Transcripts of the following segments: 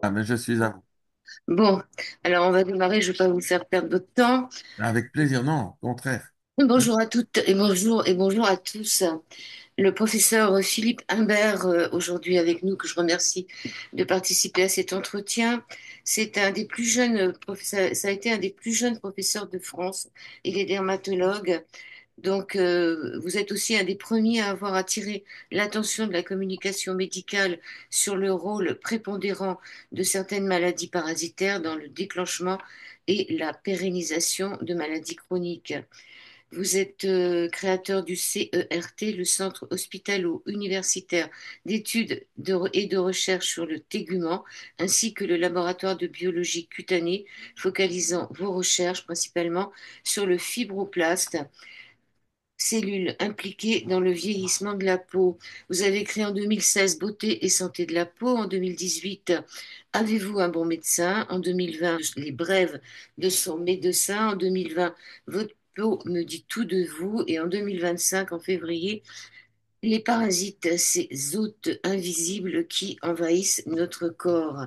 Ah, mais je suis à vous. Bon, alors on va démarrer, je ne vais pas vous faire perdre votre temps. Avec plaisir, non, au contraire. Bonjour à toutes et bonjour à tous. Le professeur Philippe Imbert, aujourd'hui avec nous, que je remercie de participer à cet entretien. C'est un des plus jeunes professeurs, ça a été un des plus jeunes professeurs de France. Il est dermatologue. Donc, vous êtes aussi un des premiers à avoir attiré l'attention de la communication médicale sur le rôle prépondérant de certaines maladies parasitaires dans le déclenchement et la pérennisation de maladies chroniques. Vous êtes créateur du CERT, le Centre hospitalo-universitaire d'études et de recherche sur le tégument, ainsi que le laboratoire de biologie cutanée, focalisant vos recherches principalement sur le fibroblast, cellules impliquées dans le vieillissement de la peau. Vous avez créé en 2016 Beauté et santé de la peau. En 2018, Avez-vous un bon médecin? En 2020, les brèves de son médecin. En 2020, Votre peau me dit tout de vous. Et en 2025, en février, les parasites, ces hôtes invisibles qui envahissent notre corps.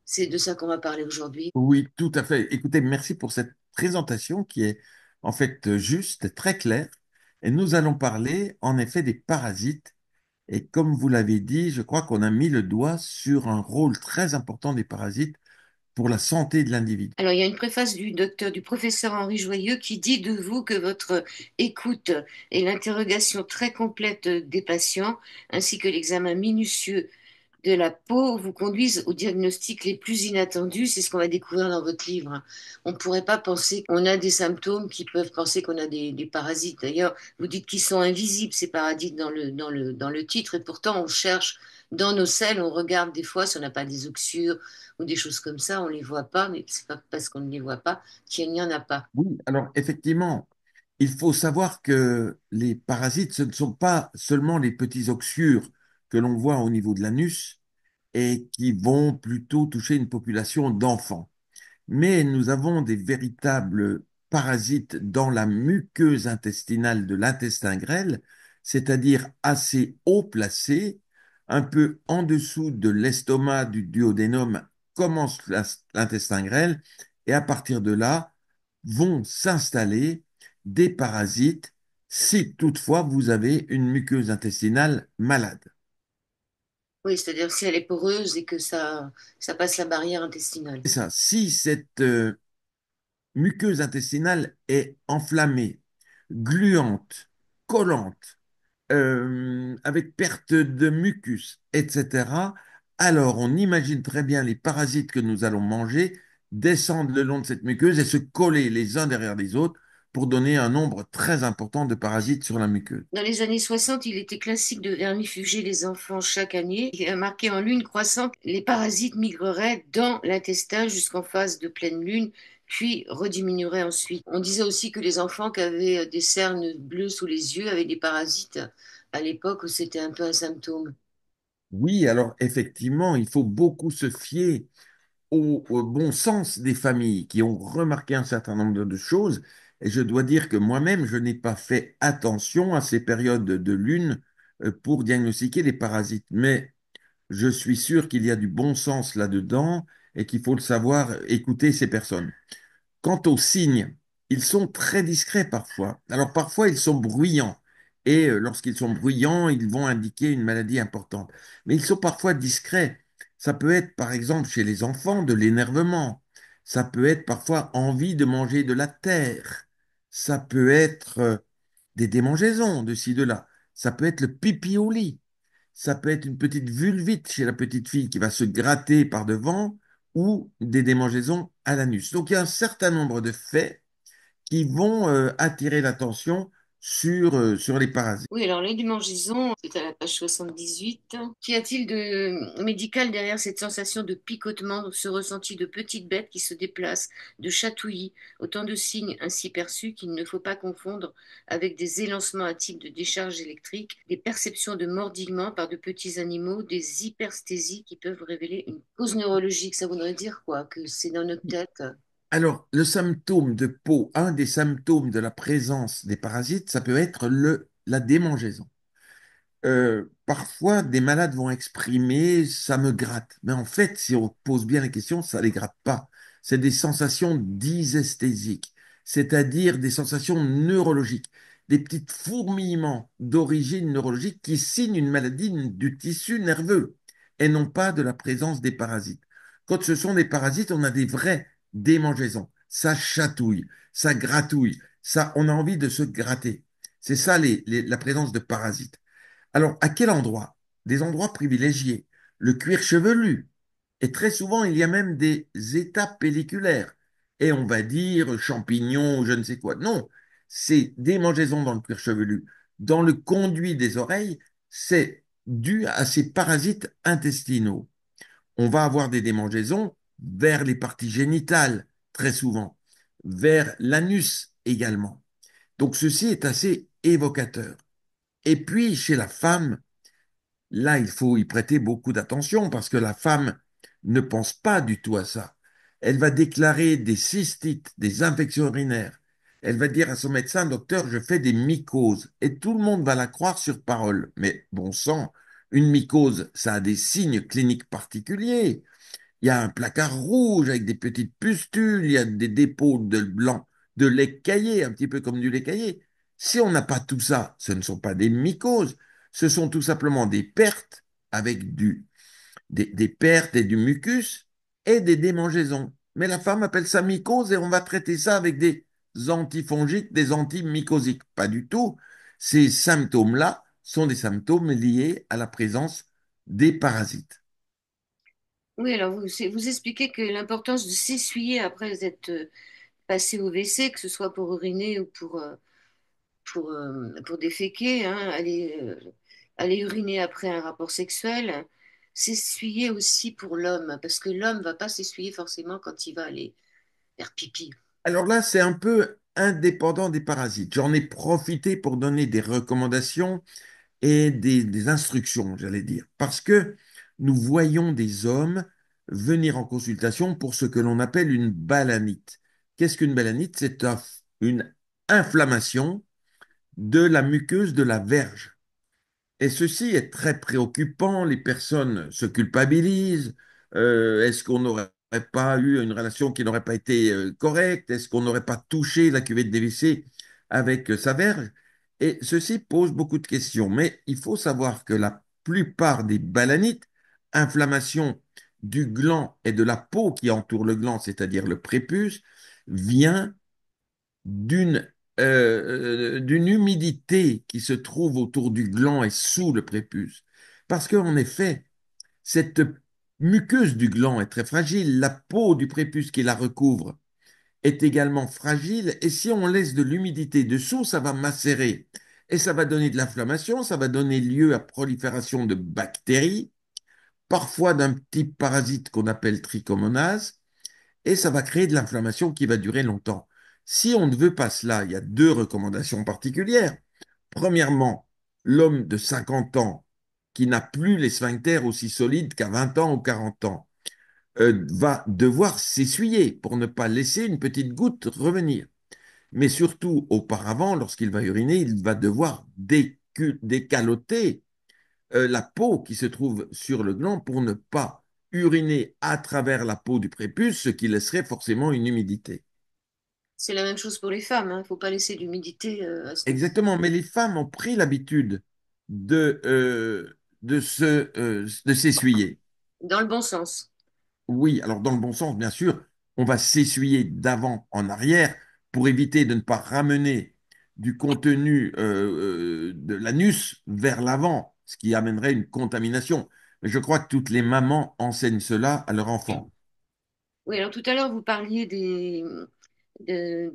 C'est de ça qu'on va parler aujourd'hui. Oui, tout à fait. Écoutez, merci pour cette présentation qui est en fait juste, très claire. Et nous allons parler en effet des parasites. Et comme vous l'avez dit, je crois qu'on a mis le doigt sur un rôle très important des parasites pour la santé de l'individu. Alors, il y a une préface du professeur Henri Joyeux qui dit de vous que votre écoute et l'interrogation très complète des patients, ainsi que l'examen minutieux de la peau, vous conduisent aux diagnostics les plus inattendus. C'est ce qu'on va découvrir dans votre livre. On ne pourrait pas penser qu'on a des symptômes qui peuvent penser qu'on a des parasites. D'ailleurs, vous dites qu'ils sont invisibles, ces parasites, dans le titre, et pourtant on cherche dans nos selles, on regarde des fois si on n'a pas des oxyures ou des choses comme ça, on ne les voit pas, mais c'est pas parce qu'on ne les voit pas qu'il n'y en a pas. Oui, alors effectivement, il faut savoir que les parasites, ce ne sont pas seulement les petits oxyures que l'on voit au niveau de l'anus et qui vont plutôt toucher une population d'enfants. Mais nous avons des véritables parasites dans la muqueuse intestinale de l'intestin grêle, c'est-à-dire assez haut placés, un peu en dessous de l'estomac du duodénum commence l'intestin grêle, et à partir de là vont s'installer des parasites si toutefois vous avez une muqueuse intestinale malade. Oui, c'est-à-dire si elle est poreuse et que ça passe la barrière intestinale. C'est ça. Si cette muqueuse intestinale est enflammée, gluante, collante, avec perte de mucus, etc., alors on imagine très bien les parasites que nous allons manger descendre le long de cette muqueuse et se coller les uns derrière les autres pour donner un nombre très important de parasites sur la muqueuse. Dans les années 60, il était classique de vermifuger les enfants chaque année. Il a marqué en lune croissante, les parasites migreraient dans l'intestin jusqu'en phase de pleine lune, puis rediminueraient ensuite. On disait aussi que les enfants qui avaient des cernes bleues sous les yeux avaient des parasites à l'époque où c'était un peu un symptôme. Oui, alors effectivement, il faut beaucoup se fier au bon sens des familles qui ont remarqué un certain nombre de choses. Et je dois dire que moi-même, je n'ai pas fait attention à ces périodes de lune pour diagnostiquer les parasites. Mais je suis sûr qu'il y a du bon sens là-dedans et qu'il faut le savoir écouter ces personnes. Quant aux signes, ils sont très discrets parfois. Alors parfois, ils sont bruyants. Et lorsqu'ils sont bruyants, ils vont indiquer une maladie importante. Mais ils sont parfois discrets. Ça peut être, par exemple, chez les enfants, de l'énervement. Ça peut être parfois envie de manger de la terre. Ça peut être des démangeaisons de ci, de là. Ça peut être le pipi au lit. Ça peut être une petite vulvite chez la petite fille qui va se gratter par devant ou des démangeaisons à l'anus. Donc il y a un certain nombre de faits qui vont attirer l'attention sur les parasites. Oui, alors les démangeaisons, c'est à la page 78. Qu'y a-t-il de médical derrière cette sensation de picotement, ce ressenti de petite bête qui se déplace, de chatouillis, autant de signes ainsi perçus qu'il ne faut pas confondre avec des élancements à type de décharge électrique, des perceptions de mordillement par de petits animaux, des hypersthésies qui peuvent révéler une cause neurologique. Ça voudrait dire quoi? Que c'est dans notre tête? Alors, le symptôme de peau, un des symptômes de la présence des parasites, ça peut être la démangeaison. Parfois, des malades vont exprimer, ça me gratte. Mais en fait, si on pose bien la question, ça ne les gratte pas. C'est des sensations dysesthésiques, c'est-à-dire des sensations neurologiques, des petits fourmillements d'origine neurologique qui signent une maladie du tissu nerveux et non pas de la présence des parasites. Quand ce sont des parasites, on a des vraies démangeaisons. Ça chatouille, ça gratouille, ça, on a envie de se gratter. C'est ça la présence de parasites. Alors, à quel endroit? Des endroits privilégiés. Le cuir chevelu. Et très souvent, il y a même des états pelliculaires. Et on va dire champignons, je ne sais quoi. Non, c'est des démangeaisons dans le cuir chevelu. Dans le conduit des oreilles, c'est dû à ces parasites intestinaux. On va avoir des démangeaisons vers les parties génitales, très souvent, vers l'anus également. Donc, ceci est assez évocateur. Et puis, chez la femme, là, il faut y prêter beaucoup d'attention parce que la femme ne pense pas du tout à ça. Elle va déclarer des cystites, des infections urinaires. Elle va dire à son médecin, docteur, je fais des mycoses. Et tout le monde va la croire sur parole. Mais bon sang, une mycose, ça a des signes cliniques particuliers. Il y a un placard rouge avec des petites pustules, il y a des dépôts de blanc, de lait caillé, un petit peu comme du lait caillé. Si on n'a pas tout ça, ce ne sont pas des mycoses, ce sont tout simplement des pertes avec des pertes et du mucus et des démangeaisons. Mais la femme appelle ça mycose et on va traiter ça avec des antifongiques, des antimycosiques. Pas du tout. Ces symptômes-là sont des symptômes liés à la présence des parasites. Oui, alors vous expliquez que l'importance de s'essuyer après être passé au WC, que ce soit pour uriner ou pour déféquer, hein, aller uriner après un rapport sexuel, s'essuyer aussi pour l'homme, parce que l'homme va pas s'essuyer forcément quand il va aller faire pipi. Alors là, c'est un peu indépendant des parasites. J'en ai profité pour donner des recommandations et des instructions, j'allais dire, parce que nous voyons des hommes venir en consultation pour ce que l'on appelle une balanite. Qu'est-ce qu'une balanite? C'est une inflammation de la muqueuse de la verge. Et ceci est très préoccupant. Les personnes se culpabilisent. Est-ce qu'on n'aurait pas eu une relation qui n'aurait pas été correcte? Est-ce qu'on n'aurait pas touché la cuvette des WC avec sa verge? Et ceci pose beaucoup de questions. Mais il faut savoir que la plupart des balanites, inflammation du gland et de la peau qui entoure le gland, c'est-à-dire le prépuce, vient d'une d'une humidité qui se trouve autour du gland et sous le prépuce. Parce qu'en effet, cette muqueuse du gland est très fragile, la peau du prépuce qui la recouvre est également fragile, et si on laisse de l'humidité dessous, ça va macérer. Et ça va donner de l'inflammation, ça va donner lieu à prolifération de bactéries, parfois d'un petit parasite qu'on appelle trichomonase, et ça va créer de l'inflammation qui va durer longtemps. Si on ne veut pas cela, il y a deux recommandations particulières. Premièrement, l'homme de 50 ans qui n'a plus les sphincters aussi solides qu'à 20 ans ou 40 ans va devoir s'essuyer pour ne pas laisser une petite goutte revenir. Mais surtout, auparavant, lorsqu'il va uriner, il va devoir décaloter la peau qui se trouve sur le gland pour ne pas uriner à travers la peau du prépuce, ce qui laisserait forcément une humidité. C'est la même chose pour les femmes, hein. Il ne faut pas laisser d'humidité Exactement, mais les femmes ont pris l'habitude de s'essuyer. dans le bon sens. Oui, alors dans le bon sens, bien sûr, on va s'essuyer d'avant en arrière pour éviter de ne pas ramener du contenu de l'anus vers l'avant, ce qui amènerait une contamination. Mais je crois que toutes les mamans enseignent cela à leurs enfants. Oui, alors tout à l'heure, vous parliez de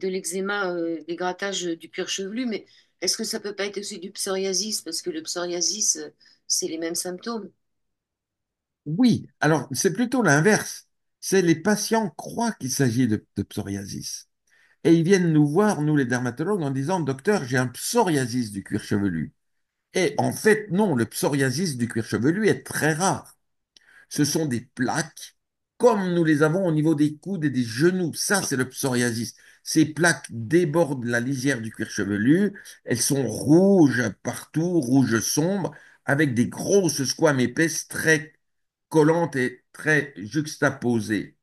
l'eczéma, des grattages du cuir chevelu, mais est-ce que ça peut pas être aussi du psoriasis? Parce que le psoriasis, c'est les mêmes symptômes. Oui, alors c'est plutôt l'inverse. C'est les patients croient qu'il s'agit de psoriasis. Et ils viennent nous voir, nous les dermatologues, en disant, docteur, j'ai un psoriasis du cuir chevelu. Et en fait, non, le psoriasis du cuir chevelu est très rare. Ce sont des plaques, comme nous les avons au niveau des coudes et des genoux. Ça, c'est le psoriasis. Ces plaques débordent la lisière du cuir chevelu. Elles sont rouges partout, rouges sombres, avec des grosses squames épaisses très collantes et très juxtaposées.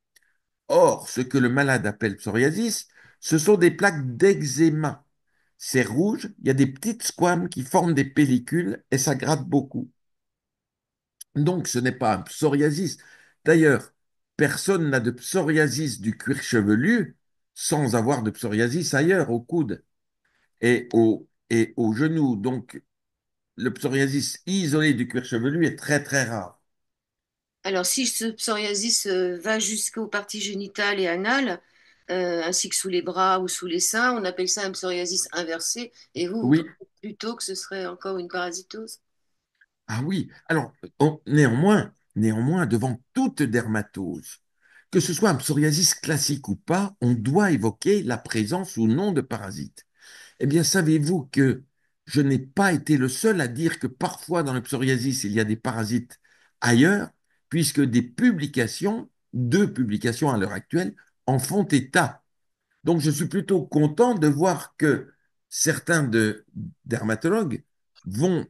Or, ce que le malade appelle psoriasis, ce sont des plaques d'eczéma. C'est rouge, il y a des petites squames qui forment des pellicules et ça gratte beaucoup. Donc, ce n'est pas un psoriasis. D'ailleurs, personne n'a de psoriasis du cuir chevelu sans avoir de psoriasis ailleurs, au coude et au genou. Donc, le psoriasis isolé du cuir chevelu est très, très rare. Alors, si ce psoriasis va jusqu'aux parties génitales et anales, ainsi que sous les bras ou sous les seins, on appelle ça un psoriasis inversé. Et vous Oui, pensez plutôt que ce serait encore une parasitose? ah oui. Alors, néanmoins, devant toute dermatose, que ce soit un psoriasis classique ou pas, on doit évoquer la présence ou non de parasites. Eh bien, savez-vous que je n'ai pas été le seul à dire que parfois dans le psoriasis, il y a des parasites ailleurs, puisque des publications, 2 publications à l'heure actuelle, en font état. Donc, je suis plutôt content de voir que certains dermatologues vont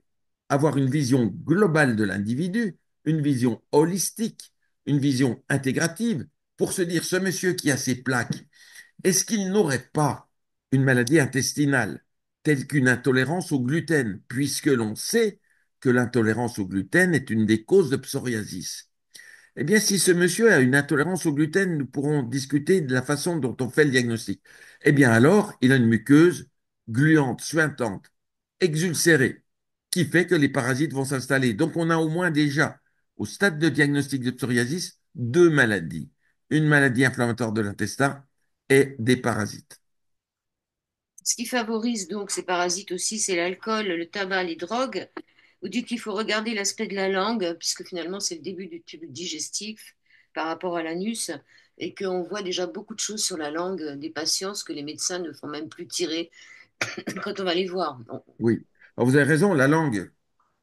avoir une vision globale de l'individu, une vision holistique, une vision intégrative, pour se dire, ce monsieur qui a ces plaques, est-ce qu'il n'aurait pas une maladie intestinale, telle qu'une intolérance au gluten, puisque l'on sait que l'intolérance au gluten est une des causes de psoriasis? Eh bien, si ce monsieur a une intolérance au gluten, nous pourrons discuter de la façon dont on fait le diagnostic. Eh bien, alors, il a une muqueuse gluante, suintante, exulcérée, qui fait que les parasites vont s'installer. Donc, on a au moins déjà, au stade de diagnostic de psoriasis, 2 maladies. Une maladie inflammatoire de l'intestin et des parasites. Ce qui favorise donc ces parasites aussi, c'est l'alcool, le tabac, les drogues. Vous dites qu'il faut regarder l'aspect de la langue, puisque finalement c'est le début du tube digestif par rapport à l'anus, et qu'on voit déjà beaucoup de choses sur la langue des patients, ce que les médecins ne font même plus tirer quand on va les voir. Bon. Oui. Alors, vous avez raison, la langue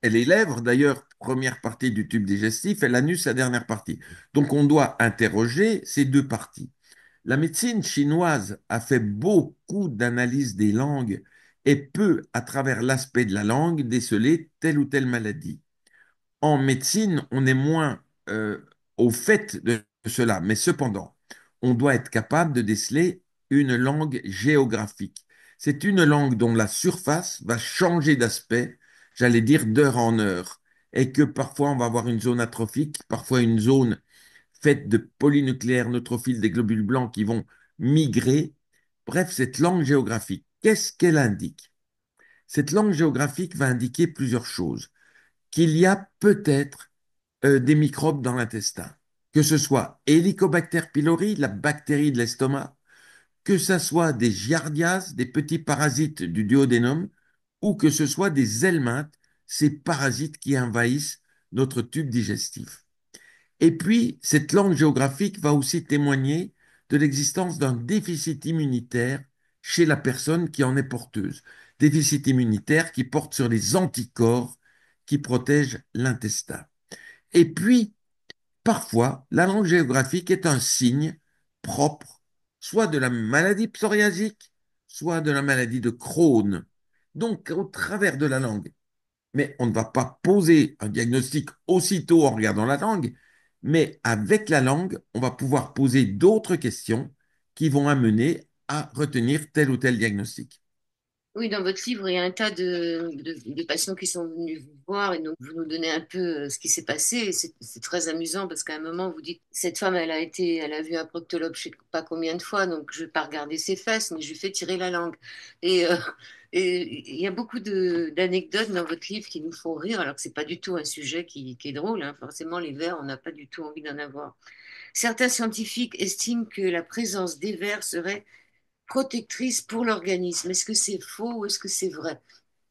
et les lèvres, d'ailleurs, première partie du tube digestif, et l'anus, la dernière partie. Donc, on doit interroger ces 2 parties. La médecine chinoise a fait beaucoup d'analyses des langues et peut, à travers l'aspect de la langue, déceler telle ou telle maladie. En médecine, on est moins au fait de cela, mais cependant, on doit être capable de déceler une langue géographique. C'est une langue dont la surface va changer d'aspect, j'allais dire d'heure en heure, et que parfois on va avoir une zone atrophique, parfois une zone faite de polynucléaires neutrophiles des globules blancs qui vont migrer. Bref, cette langue géographique, qu'est-ce qu'elle indique? Cette langue géographique va indiquer plusieurs choses. Qu'il y a peut-être des microbes dans l'intestin, que ce soit Helicobacter pylori, la bactérie de l'estomac, que ce soit des giardias, des petits parasites du duodénum, ou que ce soit des helminthes, ces parasites qui envahissent notre tube digestif. Et puis, cette langue géographique va aussi témoigner de l'existence d'un déficit immunitaire chez la personne qui en est porteuse. Déficit immunitaire qui porte sur les anticorps qui protègent l'intestin. Et puis, parfois, la langue géographique est un signe propre, soit de la maladie psoriasique, soit de la maladie de Crohn. Donc, au travers de la langue, mais on ne va pas poser un diagnostic aussitôt en regardant la langue, mais avec la langue, on va pouvoir poser d'autres questions qui vont amener à retenir tel ou tel diagnostic. Oui, dans votre livre, il y a un tas de patients qui sont venus vous voir et donc vous nous donnez un peu ce qui s'est passé. Et c'est très amusant parce qu'à un moment, vous dites, cette femme, elle a vu un proctologue, je ne sais pas combien de fois, donc je ne vais pas regarder ses fesses, mais je lui fais tirer la langue. Et, euh, et il y a beaucoup d'anecdotes dans votre livre qui nous font rire, alors que c'est pas du tout un sujet qui est drôle, hein. Forcément, les vers, on n'a pas du tout envie d'en avoir. Certains scientifiques estiment que la présence des vers serait protectrice pour l'organisme. Est-ce que c'est faux ou est-ce que c'est vrai?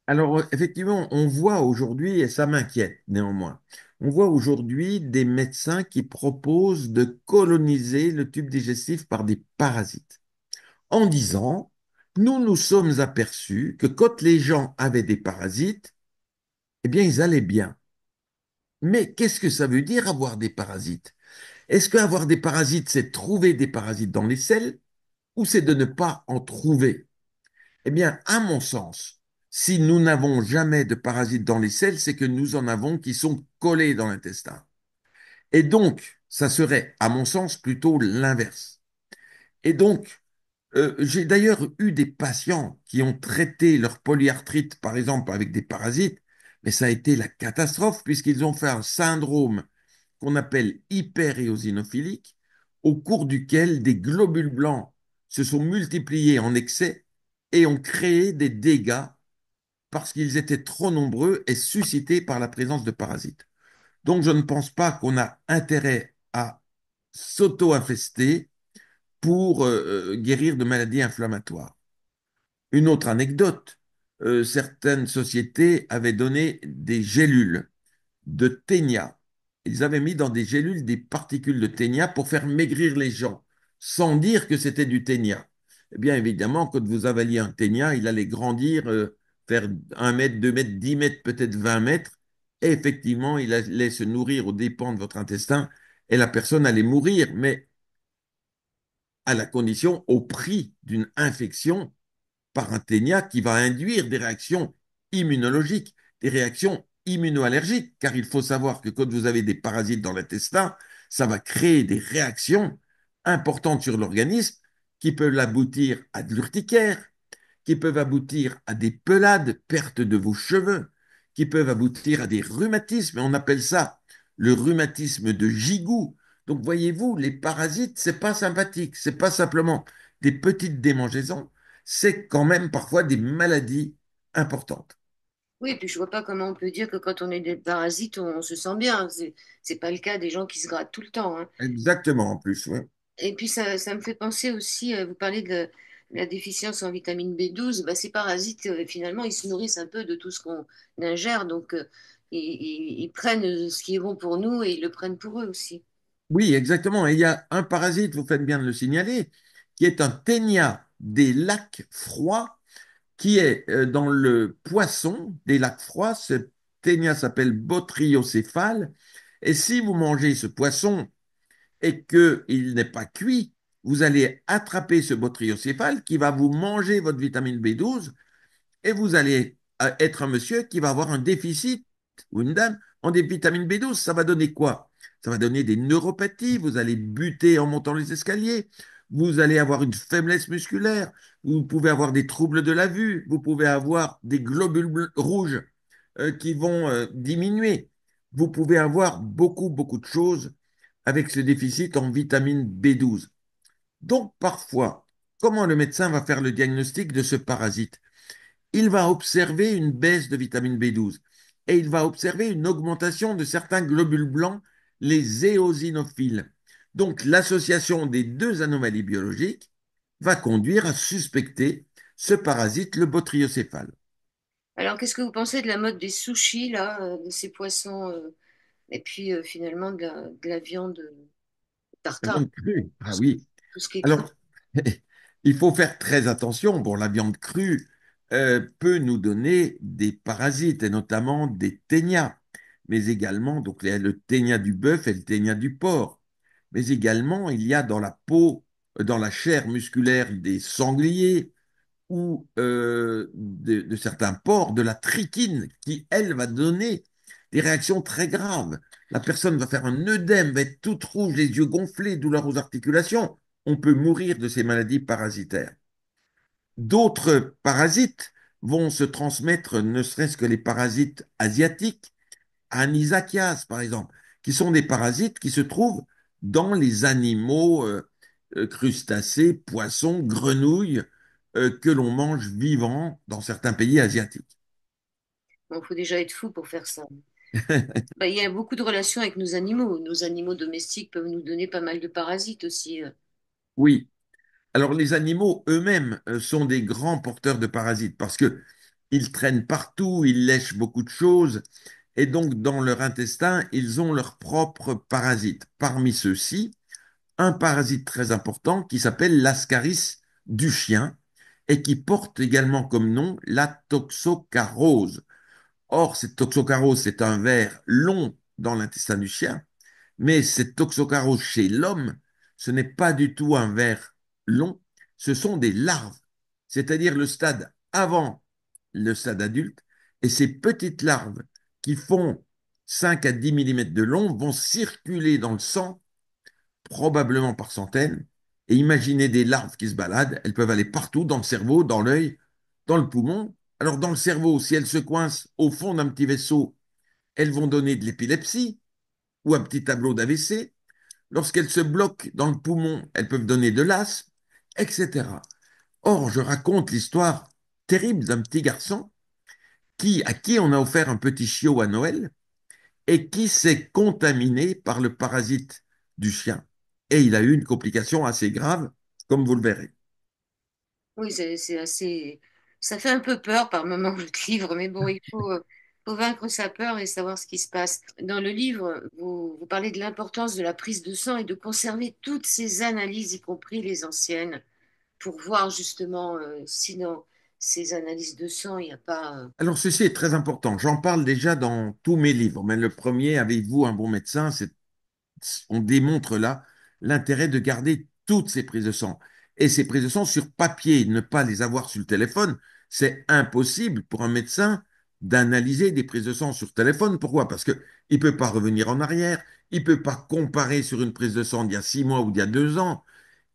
Alors, effectivement, on voit aujourd'hui, et ça m'inquiète néanmoins, on voit aujourd'hui des médecins qui proposent de coloniser le tube digestif par des parasites, en disant, nous nous sommes aperçus que quand les gens avaient des parasites, eh bien, ils allaient bien. Mais qu'est-ce que ça veut dire avoir des parasites? Est-ce qu'avoir des parasites, c'est trouver des parasites dans les selles ou c'est de ne pas en trouver? Eh bien, à mon sens, Si nous n'avons jamais de parasites dans les selles, c'est que nous en avons qui sont collés dans l'intestin. Et donc, ça serait, à mon sens, plutôt l'inverse. Et donc, j'ai d'ailleurs eu des patients qui ont traité leur polyarthrite, par exemple, avec des parasites, mais ça a été la catastrophe puisqu'ils ont fait un syndrome qu'on appelle hyperéosinophilique, au cours duquel des globules blancs se sont multipliés en excès et ont créé des dégâts parce qu'ils étaient trop nombreux et suscités par la présence de parasites. Donc, je ne pense pas qu'on a intérêt à s'auto-infester pour guérir de maladies inflammatoires. Une autre anecdote, certaines sociétés avaient donné des gélules de ténia. Ils avaient mis dans des gélules des particules de ténia pour faire maigrir les gens, sans dire que c'était du ténia. Eh bien, évidemment, quand vous avaliez un ténia, il allait grandir, faire 1 mètre, 2 mètres, 10 mètres, peut-être 20 mètres. Et effectivement, il allait se nourrir aux dépens de votre intestin et la personne allait mourir, mais à la condition, au prix d'une infection par un ténia qui va induire des réactions immunologiques, des réactions immunoallergiques, car il faut savoir que quand vous avez des parasites dans l'intestin, ça va créer des réactions importantes sur l'organisme qui peuvent aboutir à de l'urticaire, qui peuvent aboutir à des pelades, perte de vos cheveux, qui peuvent aboutir à des rhumatismes, et on appelle ça le rhumatisme de Gigou. Donc voyez-vous, les parasites, c'est pas sympathique, c'est pas simplement des petites démangeaisons, c'est quand même parfois des maladies importantes. Oui, et puis je vois pas comment on peut dire que quand on est des parasites, on se sent bien. C'est pas le cas des gens qui se grattent tout le temps, hein. Exactement, en plus, oui. Et puis ça me fait penser aussi, vous parlez de la déficience en vitamine B12. Bah, ces parasites, finalement, ils se nourrissent un peu de tout ce qu'on ingère, donc ils prennent ce qui est bon pour nous et ils le prennent pour eux aussi. Oui, exactement. Et il y a un parasite, vous faites bien de le signaler, qui est un ténia des lacs froids qui est dans le poisson des lacs froids. Ce ténia s'appelle Botryocéphale. Et si vous mangez ce poisson et qu'il n'est pas cuit, vous allez attraper ce Botryocéphale qui va vous manger votre vitamine B12 et vous allez être un monsieur qui va avoir un déficit ou une dame en des vitamines B12. Ça va donner quoi? Ça va donner des neuropathies, vous allez buter en montant les escaliers, vous allez avoir une faiblesse musculaire, vous pouvez avoir des troubles de la vue, vous pouvez avoir des globules rouges qui vont diminuer. Vous pouvez avoir beaucoup, beaucoup de choses avec ce déficit en vitamine B12. Donc parfois, comment le médecin va faire le diagnostic de ce parasite? Il va observer une baisse de vitamine B12 et il va observer une augmentation de certains globules blancs, les éosinophiles. Donc l'association des deux anomalies biologiques va conduire à suspecter ce parasite, le botryocéphale. Alors, qu'est-ce que vous pensez de la mode des sushis, là, de ces poissons, et puis finalement de la viande La tartare, viande crue, tout ah ce, oui. tout ce qui est cru? Alors, il faut faire très attention. Bon, la viande crue peut nous donner des parasites, et notamment des ténias, mais également donc, le ténia du bœuf et le ténia du porc. Mais également, il y a dans la peau, dans la chair musculaire des sangliers ou de certains porcs, de la trichine qui, elle, va donner des réactions très graves. La personne va faire un œdème, va être toute rouge, les yeux gonflés, douleur aux articulations. On peut mourir de ces maladies parasitaires. D'autres parasites vont se transmettre, ne serait-ce que les parasites asiatiques, Anisakis par exemple, qui sont des parasites qui se trouvent dans les animaux crustacés, poissons, grenouilles que l'on mange vivants dans certains pays asiatiques. Bon, il faut déjà être fou pour faire ça. Bah, il y a beaucoup de relations avec nos animaux. Nos animaux domestiques peuvent nous donner pas mal de parasites aussi. Oui, alors les animaux eux-mêmes sont des grands porteurs de parasites parce que ils traînent partout, ils lèchent beaucoup de choses et donc dans leur intestin, ils ont leurs propres parasites. Parmi ceux-ci, un parasite très important qui s'appelle l'ascaris du chien et qui porte également comme nom la toxocarose. Or, cette toxocarose, c'est un ver long dans l'intestin du chien, mais cette toxocarose chez l'homme, ce n'est pas du tout un ver long, ce sont des larves, c'est-à-dire le stade avant le stade adulte, et ces petites larves qui font 5 à 10 millimètres de long vont circuler dans le sang, probablement par centaines, et imaginez des larves qui se baladent, elles peuvent aller partout dans le cerveau, dans l'œil, dans le poumon. Alors dans le cerveau, si elles se coincent au fond d'un petit vaisseau, elles vont donner de l'épilepsie ou un petit tableau d'AVC. Lorsqu'elles se bloquent dans le poumon, elles peuvent donner de l'asthme, etc. Or, je raconte l'histoire terrible d'un petit garçon à qui on a offert un petit chiot à Noël et qui s'est contaminé par le parasite du chien. Et il a eu une complication assez grave, comme vous le verrez. Oui, c'est assez. Ça fait un peu peur par moments, votre livre, mais bon, faut vaincre sa peur et savoir ce qui se passe. Dans le livre, vous parlez de l'importance de la prise de sang et de conserver toutes ces analyses, y compris les anciennes, pour voir justement si dans ces analyses de sang, il n'y a pas. Alors, ceci est très important. J'en parle déjà dans tous mes livres, mais le premier, Avez-vous un bon médecin, on démontre là l'intérêt de garder toutes ces prises de sang. Et ces prises de sang sur papier, ne pas les avoir sur le téléphone. C'est impossible pour un médecin d'analyser des prises de sang sur téléphone. Pourquoi? Parce qu'il ne peut pas revenir en arrière, il ne peut pas comparer sur une prise de sang d'il y a 6 mois ou d'il y a 2 ans,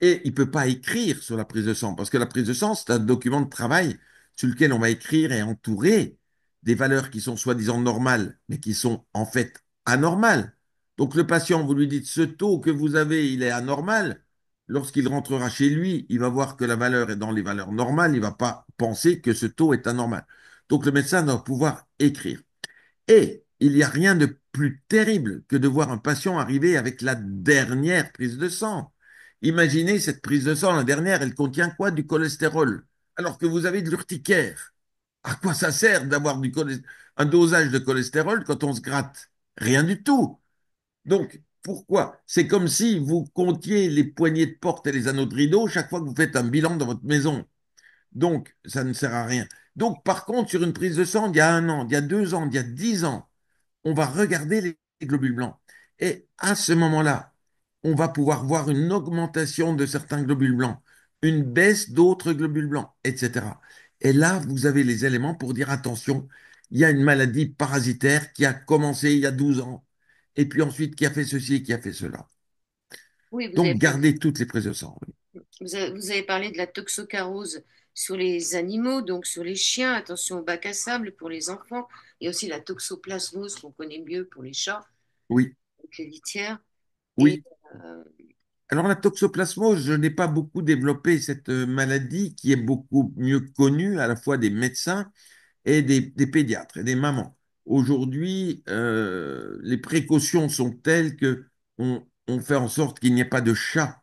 et il ne peut pas écrire sur la prise de sang, parce que la prise de sang, c'est un document de travail sur lequel on va écrire et entourer des valeurs qui sont soi-disant normales, mais qui sont en fait anormales. Donc le patient, vous lui dites, ce taux que vous avez, il est anormal. Lorsqu'il rentrera chez lui, il va voir que la valeur est dans les valeurs normales, il ne va pas penser que ce taux est anormal. Donc le médecin doit pouvoir écrire. Et il n'y a rien de plus terrible que de voir un patient arriver avec la dernière prise de sang. Imaginez cette prise de sang, la dernière, elle contient quoi? Du cholestérol, alors que vous avez de l'urticaire. À quoi ça sert d'avoir un dosage de cholestérol quand on se gratte? Rien du tout. Donc, pourquoi? C'est comme si vous comptiez les poignées de porte et les anneaux de rideau chaque fois que vous faites un bilan dans votre maison. Donc, ça ne sert à rien. Donc, par contre, sur une prise de sang, il y a 1 an, il y a 2 ans, il y a 10 ans, on va regarder les globules blancs. Et à ce moment-là, on va pouvoir voir une augmentation de certains globules blancs, une baisse d'autres globules blancs, etc. Et là, vous avez les éléments pour dire attention, il y a une maladie parasitaire qui a commencé il y a 12 ans, et puis ensuite qui a fait ceci et qui a fait cela. Oui, Donc, gardez toutes les prises de sang. Oui. vous avez parlé de la toxocarose sur les animaux, donc sur les chiens. Attention au bac à sable pour les enfants. Et aussi la toxoplasmose qu'on connaît mieux pour les chats, Oui, donc les litières. Et oui. Alors, la toxoplasmose, je n'ai pas beaucoup développé cette maladie qui est beaucoup mieux connue à la fois des médecins et des pédiatres et des mamans. Aujourd'hui, les précautions sont telles que on fait en sorte qu'il n'y ait pas de chat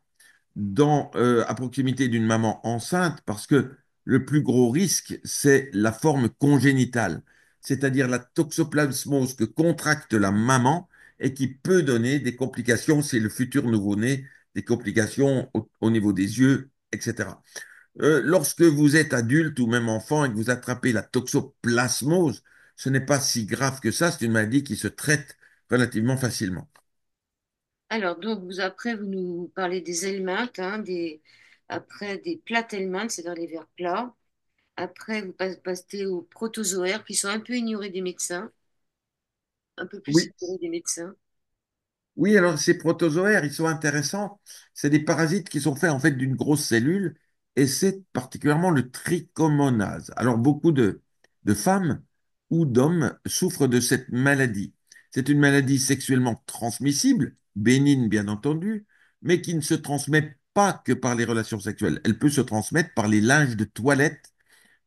à proximité d'une maman enceinte parce que le plus gros risque, c'est la forme congénitale, c'est-à-dire la toxoplasmose que contracte la maman et qui peut donner des complications, c'est le futur nouveau-né, des complications au niveau des yeux, etc. Lorsque vous êtes adulte ou même enfant et que vous attrapez la toxoplasmose, ce n'est pas si grave que ça, c'est une maladie qui se traite relativement facilement. alors, donc, après, vous nous parlez des helminths, hein, après des plates helminthes, c'est dans les vers plats. Après, vous passez aux protozoaires qui sont un peu ignorés des médecins, un peu plus Oui, ignorés des médecins. oui, alors ces protozoaires, ils sont intéressants. C'est des parasites qui sont faits en fait d'une grosse cellule et c'est particulièrement le trichomonase. Alors beaucoup de femmes ou d'hommes souffrent de cette maladie. C'est une maladie sexuellement transmissible, bénigne bien entendu, mais qui ne se transmet pas que par les relations sexuelles. Elle peut se transmettre par les linges de toilette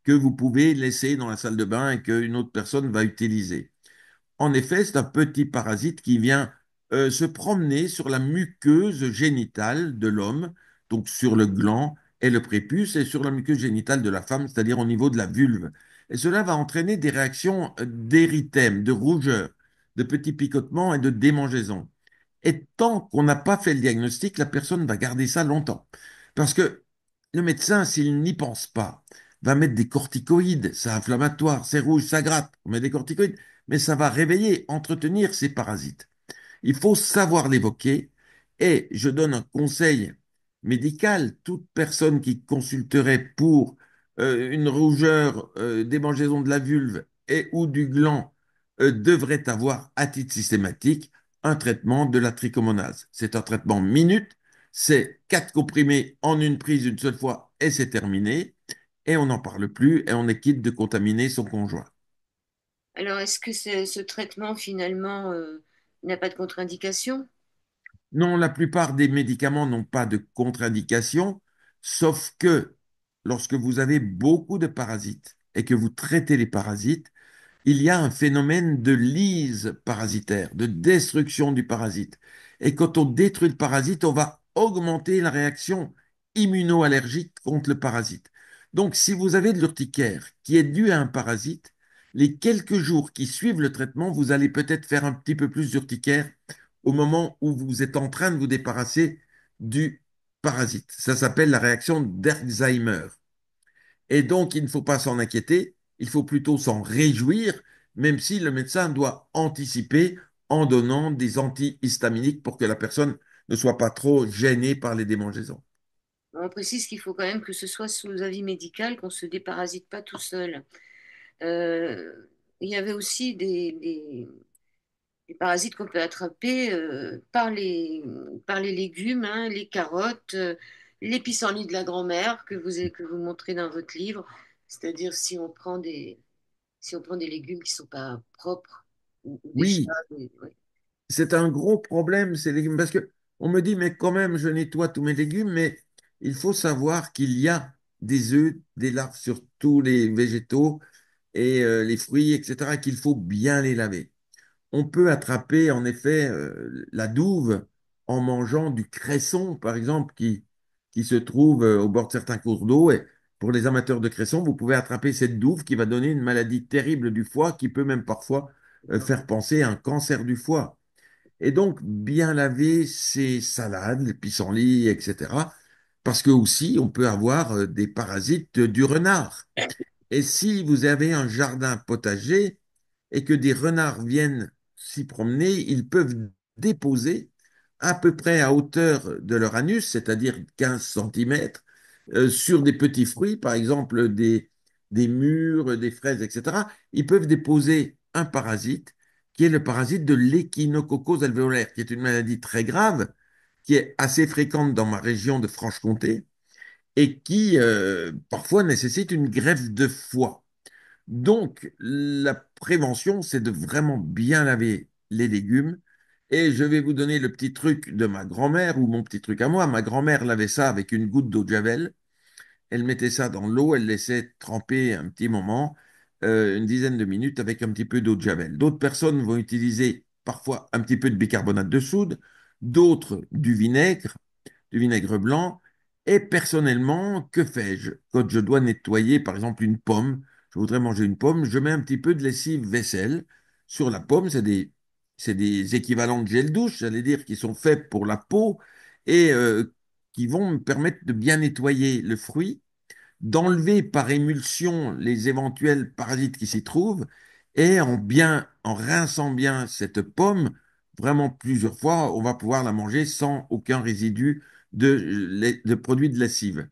que vous pouvez laisser dans la salle de bain et qu'une autre personne va utiliser. En effet, c'est un petit parasite qui vient se promener sur la muqueuse génitale de l'homme, donc sur le gland et le prépuce, et sur la muqueuse génitale de la femme, c'est-à-dire au niveau de la vulve. Et cela va entraîner des réactions d'érythème, de rougeur, de petits picotements et de démangeaisons. Et tant qu'on n'a pas fait le diagnostic, la personne va garder ça longtemps. Parce que le médecin, s'il n'y pense pas, va mettre des corticoïdes, c'est inflammatoire, c'est rouge, ça gratte, on met des corticoïdes, mais ça va réveiller, entretenir ces parasites. Il faut savoir l'évoquer et je donne un conseil médical. Toute personne qui consulterait pour une rougeur, démangeaison de la vulve et ou du gland devrait avoir à titre systématique un traitement de la trichomonase. C'est un traitement minute, c'est 4 comprimés en une prise une seule fois et c'est terminé. Et on n'en parle plus et on est quitte de contaminer son conjoint. Alors, est-ce que ce traitement, finalement, n'a pas de contre-indication? Non, la plupart des médicaments n'ont pas de contre-indication, sauf que lorsque vous avez beaucoup de parasites et que vous traitez les parasites, il y a un phénomène de lyse parasitaire, de destruction du parasite. Et quand on détruit le parasite, on va augmenter la réaction immunoallergique contre le parasite. Donc, si vous avez de l'urticaire qui est due à un parasite, les quelques jours qui suivent le traitement, vous allez peut-être faire un petit peu plus d'urticaire au moment où vous êtes en train de vous débarrasser du parasite. Ça s'appelle la réaction d'Alzheimer. Et donc, il ne faut pas s'en inquiéter, il faut plutôt s'en réjouir, même si le médecin doit anticiper en donnant des antihistaminiques pour que la personne ne soit pas trop gênée par les démangeaisons. On précise qu'il faut quand même que ce soit sous avis médical, qu'on ne se déparasite pas tout seul. Euh, il y avait aussi des parasites qu'on peut attraper par les légumes, hein, les carottes, les pissenlits de la grand-mère que vous montrez dans votre livre. C'est-à-dire si on prend des légumes qui ne sont pas propres ou des chats. Oui, c'est un gros problème, ces légumes, parce que on me dit, mais quand même, je nettoie tous mes légumes, mais il faut savoir qu'il y a des œufs, des larves sur tous les végétaux et les fruits, etc., qu'il faut bien les laver. On peut attraper en effet la douve en mangeant du cresson, par exemple, qui se trouve au bord de certains cours d'eau. Et pour les amateurs de cresson, vous pouvez attraper cette douve qui va donner une maladie terrible du foie qui peut même parfois faire penser à un cancer du foie. Et donc, bien laver ces salades, les pissenlits, etc. Parce que aussi, on peut avoir des parasites du renard. Et si vous avez un jardin potager et que des renards viennent s'y promener, ils peuvent déposer à peu près à hauteur de leur anus, c'est-à-dire 15 centimètres, sur des petits fruits, par exemple des mûres, des fraises, etc. Ils peuvent déposer un parasite qui est le parasite de l'échinococcose alvéolaire, qui est une maladie très grave, qui est assez fréquente dans ma région de Franche-Comté et qui parfois nécessite une greffe de foie. Donc, la prévention, c'est de vraiment bien laver les légumes. Et je vais vous donner le petit truc de ma grand-mère ou mon petit truc à moi. Ma grand-mère lavait ça avec une goutte d'eau de Javel. Elle mettait ça dans l'eau, elle laissait tremper un petit moment, une dizaine de minutes avec un petit peu d'eau de Javel. D'autres personnes vont utiliser parfois un petit peu de bicarbonate de soude, d'autres du vinaigre blanc. Et personnellement, que fais-je? Quand je dois nettoyer, par exemple, une pomme, je voudrais manger une pomme, je mets un petit peu de lessive vaisselle sur la pomme. C'est des équivalents de gel douche, j'allais dire, qui sont faits pour la peau et qui vont me permettre de bien nettoyer le fruit, d'enlever par émulsion les éventuels parasites qui s'y trouvent et en rinçant bien cette pomme, vraiment plusieurs fois, on va pouvoir la manger sans aucun résidu de produits de lessive.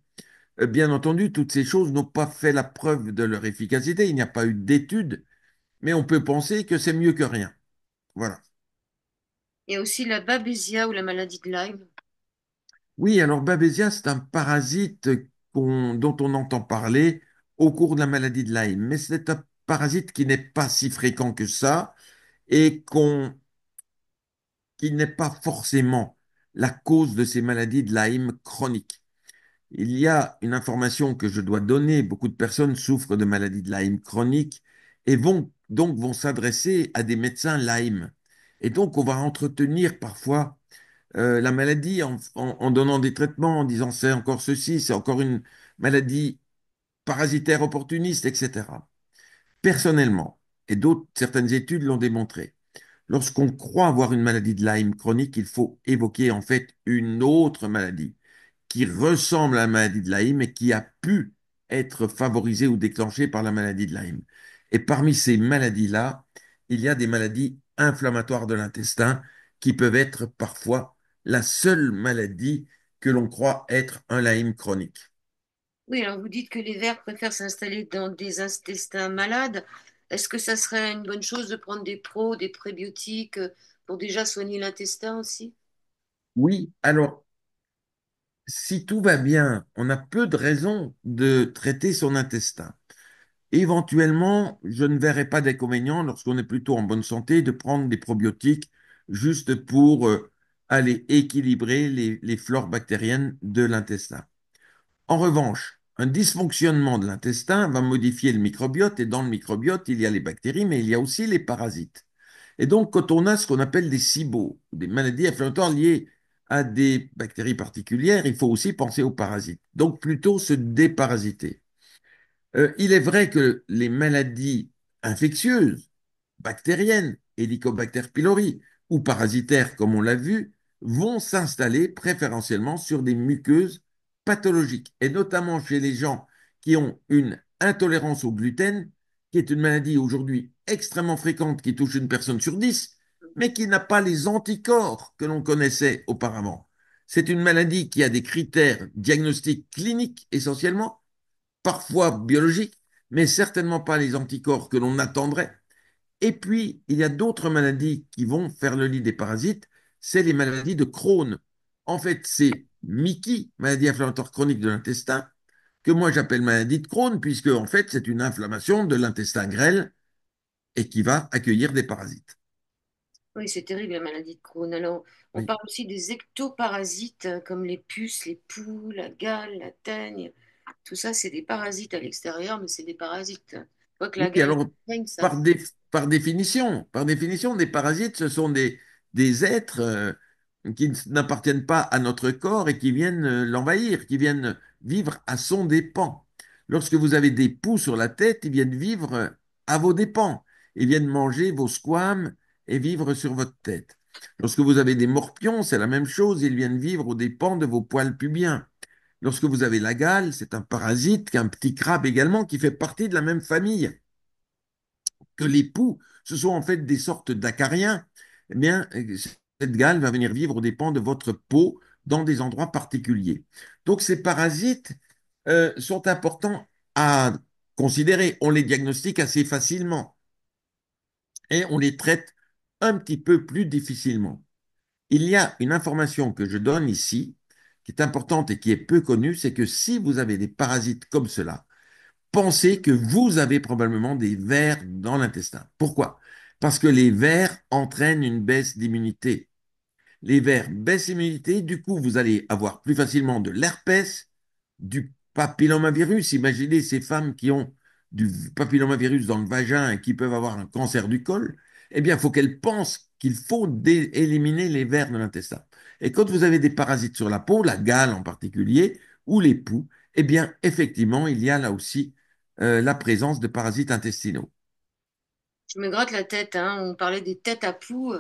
Bien entendu, toutes ces choses n'ont pas fait la preuve de leur efficacité, il n'y a pas eu d'études, mais on peut penser que c'est mieux que rien. Voilà. Il y a aussi la babesia ou la maladie de Lyme. Oui, alors Babesia, c'est un parasite dont on entend parler au cours de la maladie de Lyme, mais c'est un parasite qui n'est pas si fréquent que ça et qui n'est pas forcément la cause de ces maladies de Lyme chroniques. Il y a une information que je dois donner. Beaucoup de personnes souffrent de maladies de Lyme chroniques et vont s'adresser à des médecins Lyme. Et donc, on va entretenir parfois la maladie en donnant des traitements, en disant c'est encore ceci, c'est encore une maladie parasitaire opportuniste, etc. Personnellement, et certaines études l'ont démontré, lorsqu'on croit avoir une maladie de Lyme chronique, il faut évoquer en fait une autre maladie qui ressemble à la maladie de Lyme et qui a pu être favorisée ou déclenchée par la maladie de Lyme. Et parmi ces maladies-là, il y a des maladies inflammatoires de l'intestin qui peuvent être parfois la seule maladie que l'on croit être un Lyme chronique. Oui, alors vous dites que les vers préfèrent s'installer dans des intestins malades. Est-ce que ça serait une bonne chose de prendre des des prébiotiques pour déjà soigner l'intestin aussi? Oui, alors, si tout va bien, on a peu de raisons de traiter son intestin. Éventuellement, je ne verrai pas d'inconvénient lorsqu'on est plutôt en bonne santé de prendre des probiotiques juste pour aller équilibrer les flores bactériennes de l'intestin. En revanche, un dysfonctionnement de l'intestin va modifier le microbiote et dans le microbiote, il y a les bactéries, mais il y a aussi les parasites. Et donc, quand on a ce qu'on appelle des SIBO, des maladies inflammatoires liées à des bactéries particulières, il faut aussi penser aux parasites. Donc, plutôt se déparasiter. Il est vrai que les maladies infectieuses, bactériennes, Helicobacter pylori, ou parasitaires, comme on l'a vu, vont s'installer préférentiellement sur des muqueuses pathologiques, et notamment chez les gens qui ont une intolérance au gluten, qui est une maladie aujourd'hui extrêmement fréquente qui touche une personne sur 10, mais qui n'a pas les anticorps que l'on connaissait auparavant. C'est une maladie qui a des critères diagnostiques cliniques essentiellement, parfois biologiques, mais certainement pas les anticorps que l'on attendrait. Et puis, il y a d'autres maladies qui vont faire le lit des parasites, c'est les maladies de Crohn. En fait, c'est Mickey, maladie inflammatoire chronique de l'intestin, que moi j'appelle maladie de Crohn, puisque en fait, c'est une inflammation de l'intestin grêle et qui va accueillir des parasites. Oui, c'est terrible la maladie de Crohn. Alors, on Oui. parle aussi des ectoparasites comme les puces, les poux, la gale, la teigne. Tout ça, c'est des parasites à l'extérieur, mais c'est des parasites. Je vois que Oui, la gale et alors, la teigne, ça. par définition, des parasites, ce sont des êtres qui n'appartiennent pas à notre corps et qui viennent l'envahir, qui viennent vivre à son dépens. Lorsque vous avez des poux sur la tête, ils viennent vivre à vos dépens. Ils viennent manger vos squames et vivre sur votre tête. Lorsque vous avez des morpions, c'est la même chose, ils viennent vivre aux dépens de vos poils pubiens. Lorsque vous avez la gale, c'est un parasite, un petit crabe également, qui fait partie de la même famille que les poux, ce sont en fait des sortes d'acariens. Eh bien, cette gale va venir vivre aux dépens de votre peau dans des endroits particuliers. Donc, ces parasites sont importants à considérer. On les diagnostique assez facilement et on les traite un petit peu plus difficilement. Il y a une information que je donne ici, qui est importante et qui est peu connue, c'est que si vous avez des parasites comme cela, pensez que vous avez probablement des vers dans l'intestin. Pourquoi? Parce que les vers entraînent une baisse d'immunité. Les vers baissent l'immunité, du coup, vous allez avoir plus facilement de l'herpès, du papillomavirus. Imaginez ces femmes qui ont du papillomavirus dans le vagin et qui peuvent avoir un cancer du col. Eh bien, il faut qu'elles pensent qu'il faut éliminer les vers de l'intestin. Et quand vous avez des parasites sur la peau, la gale en particulier, ou les poux, eh bien, effectivement, il y a là aussi la présence de parasites intestinaux. Je me gratte la tête, hein. On parlait des têtes à poux.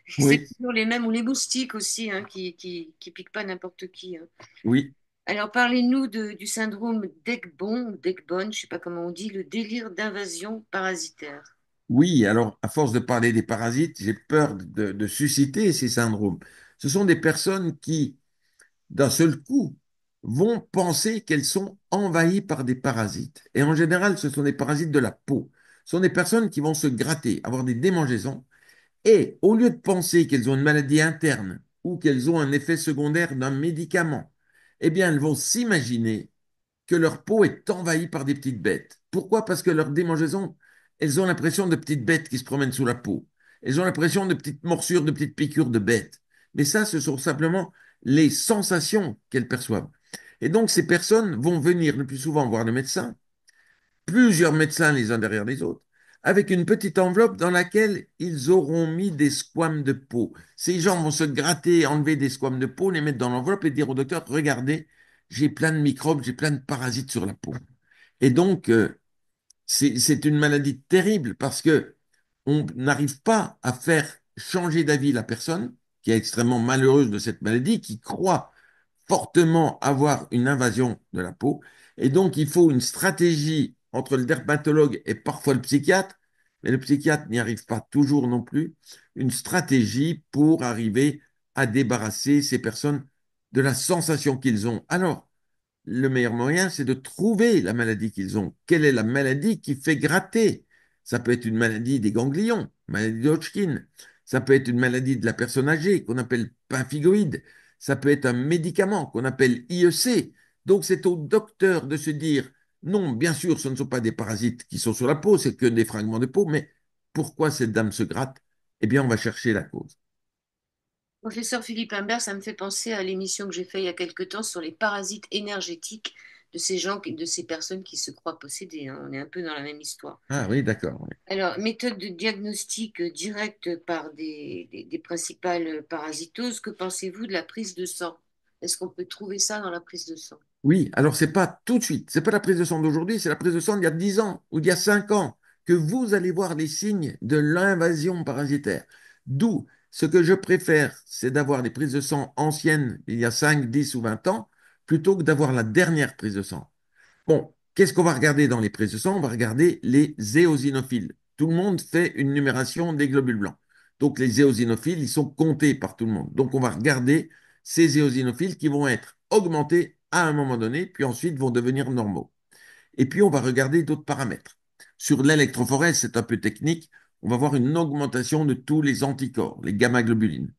C'est Oui, toujours les mêmes, ou les moustiques aussi, hein, qui piquent pas n'importe qui, hein. oui. Alors, parlez-nous du syndrome d'Egbon, d'Egbon, je sais pas comment on dit, le délire d'invasion parasitaire. Oui, alors à force de parler des parasites, j'ai peur de susciter ces syndromes. Ce sont des personnes qui, d'un seul coup, vont penser qu'elles sont envahies par des parasites. Et en général, ce sont des parasites de la peau. Ce sont des personnes qui vont se gratter, avoir des démangeaisons, et au lieu de penser qu'elles ont une maladie interne ou qu'elles ont un effet secondaire d'un médicament, eh bien, elles vont s'imaginer que leur peau est envahie par des petites bêtes. Pourquoi? Parce que leurs démangeaisons, elles ont l'impression de petites bêtes qui se promènent sous la peau. Elles ont l'impression de petites morsures, de petites piqûres de bêtes. Mais ça, ce sont simplement les sensations qu'elles perçoivent. Et donc, ces personnes vont venir le plus souvent voir le médecin, plusieurs médecins les uns derrière les autres, avec une petite enveloppe dans laquelle ils auront mis des squames de peau. Ces gens vont se gratter, enlever des squames de peau, les mettre dans l'enveloppe et dire au docteur, regardez, j'ai plein de microbes, j'ai plein de parasites sur la peau. Et donc, c'est une maladie terrible parce que on n'arrive pas à faire changer d'avis la personne qui est extrêmement malheureuse de cette maladie, qui croit fortement avoir une invasion de la peau. Et donc, il faut une stratégie entre le dermatologue et parfois le psychiatre, mais le psychiatre n'y arrive pas toujours non plus, une stratégie pour arriver à débarrasser ces personnes de la sensation qu'ils ont. Alors, le meilleur moyen, c'est de trouver la maladie qu'ils ont. Quelle est la maladie qui fait gratter? Ça peut être une maladie des ganglions, maladie de Hodgkin. Ça peut être une maladie de la personne âgée qu'on appelle pemphigoïde. Ça peut être un médicament qu'on appelle IEC. Donc, c'est au docteur de se dire, non, bien sûr, ce ne sont pas des parasites qui sont sur la peau, c'est que des fragments de peau, mais pourquoi cette dame se gratte? Eh bien, on va chercher la cause. Professeur Philippe Imbert, ça me fait penser à l'émission que j'ai faite il y a quelque temps sur les parasites énergétiques de ces gens, de ces personnes qui se croient possédées, hein. On est un peu dans la même histoire. Ah oui, d'accord. Oui. Alors, méthode de diagnostic directe par des principales parasitoses, que pensez-vous de la prise de sang? Est-ce qu'on peut trouver ça dans la prise de sang? Oui, alors c'est pas tout de suite, c'est pas la prise de sang d'aujourd'hui, c'est la prise de sang d'il y a 10 ans ou d'il y a 5 ans que vous allez voir les signes de l'invasion parasitaire. D'où ce que je préfère, c'est d'avoir les prises de sang anciennes, il y a 5, 10 ou 20 ans, plutôt que d'avoir la dernière prise de sang. Bon, qu'est-ce qu'on va regarder dans les prises de sang? On va regarder les éosinophiles. Tout le monde fait une numération des globules blancs. Donc les éosinophiles, ils sont comptés par tout le monde. Donc on va regarder ces éosinophiles qui vont être augmentés à un moment donné, puis ensuite vont devenir normaux. Et puis on va regarder d'autres paramètres. Sur l'électrophorèse, c'est un peu technique, on va voir une augmentation de tous les anticorps, les gamma-globulines.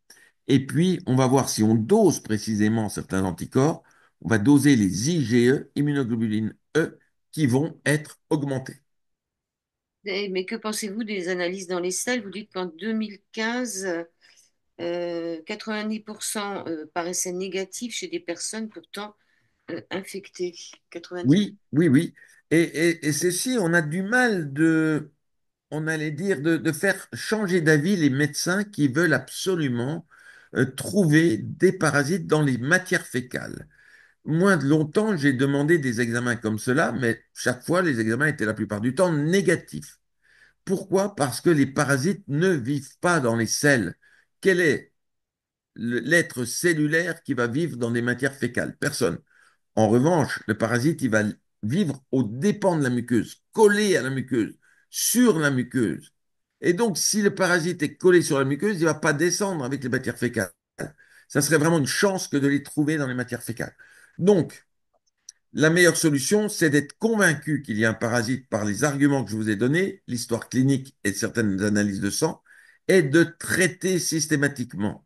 Et puis, on va voir si on dose précisément certains anticorps, on va doser les IgE, immunoglobulines E, qui vont être augmentées. Mais que pensez-vous des analyses dans les selles? Vous dites qu'en 2015, 90% paraissaient négatifs chez des personnes pourtant infectées. 90. Oui, oui, oui. Et ceci, on a du mal on allait dire, de faire changer d'avis les médecins qui veulent absolument trouver des parasites dans les matières fécales. Moins de longtemps, j'ai demandé des examens comme cela, mais chaque fois, les examens étaient la plupart du temps négatifs. Pourquoi? Parce que les parasites ne vivent pas dans les selles. Quel est l'être cellulaire qui va vivre dans des matières fécales? Personne. En revanche, le parasite, il va vivre aux dépens de la muqueuse, collé à la muqueuse, sur la muqueuse. Et donc, si le parasite est collé sur la muqueuse, il ne va pas descendre avec les matières fécales. Ça serait vraiment une chance que de les trouver dans les matières fécales. Donc, la meilleure solution, c'est d'être convaincu qu'il y a un parasite par les arguments que je vous ai donnés, l'histoire clinique et certaines analyses de sang, et de traiter systématiquement.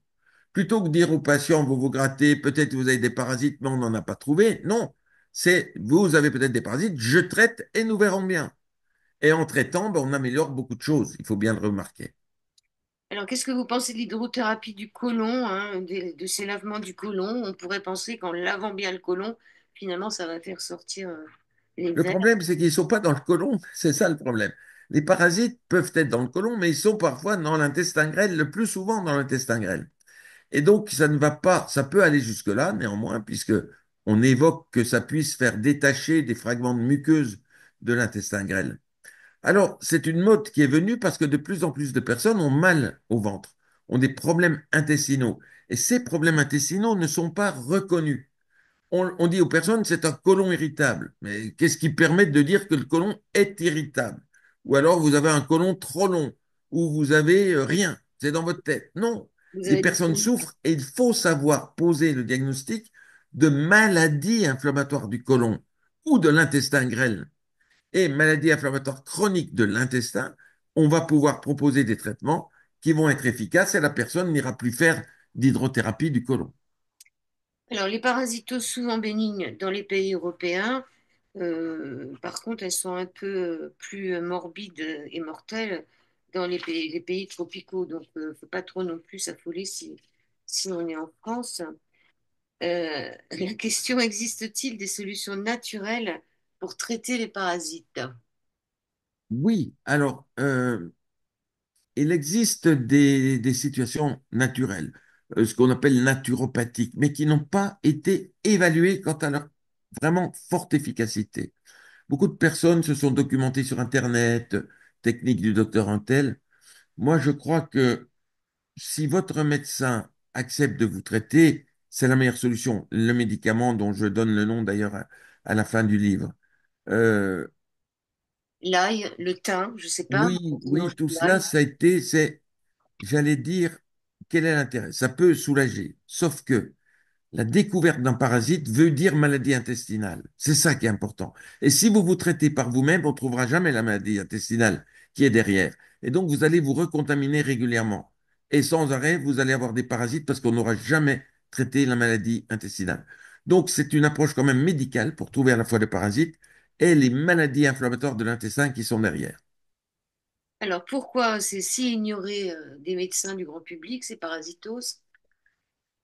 Plutôt que de dire aux patients, vous vous grattez, peut-être que vous avez des parasites, mais on n'en a pas trouvé. Non, c'est vous avez peut-être des parasites, je traite et nous verrons bien. Et en traitant, ben, on améliore beaucoup de choses, il faut bien le remarquer. Alors, qu'est-ce que vous pensez de l'hydrothérapie du côlon, hein, de ces lavements du côlon? On pourrait penser qu'en lavant bien le côlon, finalement, ça va faire sortir les Le vers. problème, c'est qu'ils ne sont pas dans le côlon, c'est ça le problème. Les parasites peuvent être dans le côlon, mais ils sont parfois dans l'intestin grêle, le plus souvent dans l'intestin grêle. Et donc, ça ne va pas, ça peut aller jusque-là, néanmoins, puisque on évoque que ça puisse faire détacher des fragments de muqueuse de l'intestin grêle. Alors, c'est une mode qui est venue parce que de plus en plus de personnes ont mal au ventre, ont des problèmes intestinaux. Et ces problèmes intestinaux ne sont pas reconnus. On dit aux personnes, c'est un côlon irritable. Mais qu'est-ce qui permet de dire que le côlon est irritable? Ou alors vous avez un côlon trop long, ou vous avez rien, c'est dans votre tête. Non, Vous les avez des personnes polypes. souffrent et il faut savoir poser le diagnostic de maladie inflammatoire du côlon ou de l'intestin grêle et maladie inflammatoire chronique de l'intestin. On va pouvoir proposer des traitements qui vont être efficaces et la personne n'ira plus faire d'hydrothérapie du côlon. Alors, les parasitoses souvent bénignes dans les pays européens, par contre, elles sont un peu plus morbides et mortelles dans les pays tropicaux. Donc, il ne faut pas trop non plus s'affoler si on est en France. La question, existe-t-il des solutions naturelles pour traiter les parasites? Oui, alors, il existe des situations naturelles, ce qu'on appelle naturopathiques, mais qui n'ont pas été évaluées quant à leur vraiment forte efficacité. Beaucoup de personnes se sont documentées sur Internet, technique du docteur Untel. Moi, je crois que si votre médecin accepte de vous traiter, c'est la meilleure solution. Le médicament dont je donne le nom d'ailleurs à la fin du livre. Euh, L'ail, le thym, je ne sais pas, oui, on oui, mange tout de cela, l'ail. ça a été, j'allais dire, quel est l'intérêt? Ça peut soulager, sauf que La découverte d'un parasite veut dire maladie intestinale. C'est ça qui est important. Et si vous vous traitez par vous-même, on ne trouvera jamais la maladie intestinale qui est derrière. Et donc, vous allez vous recontaminer régulièrement. Et sans arrêt, vous allez avoir des parasites parce qu'on n'aura jamais traité la maladie intestinale. Donc, c'est une approche quand même médicale pour trouver à la fois les parasites et les maladies inflammatoires de l'intestin qui sont derrière. Alors pourquoi c'est si ignoré des médecins du grand public, ces parasitoses?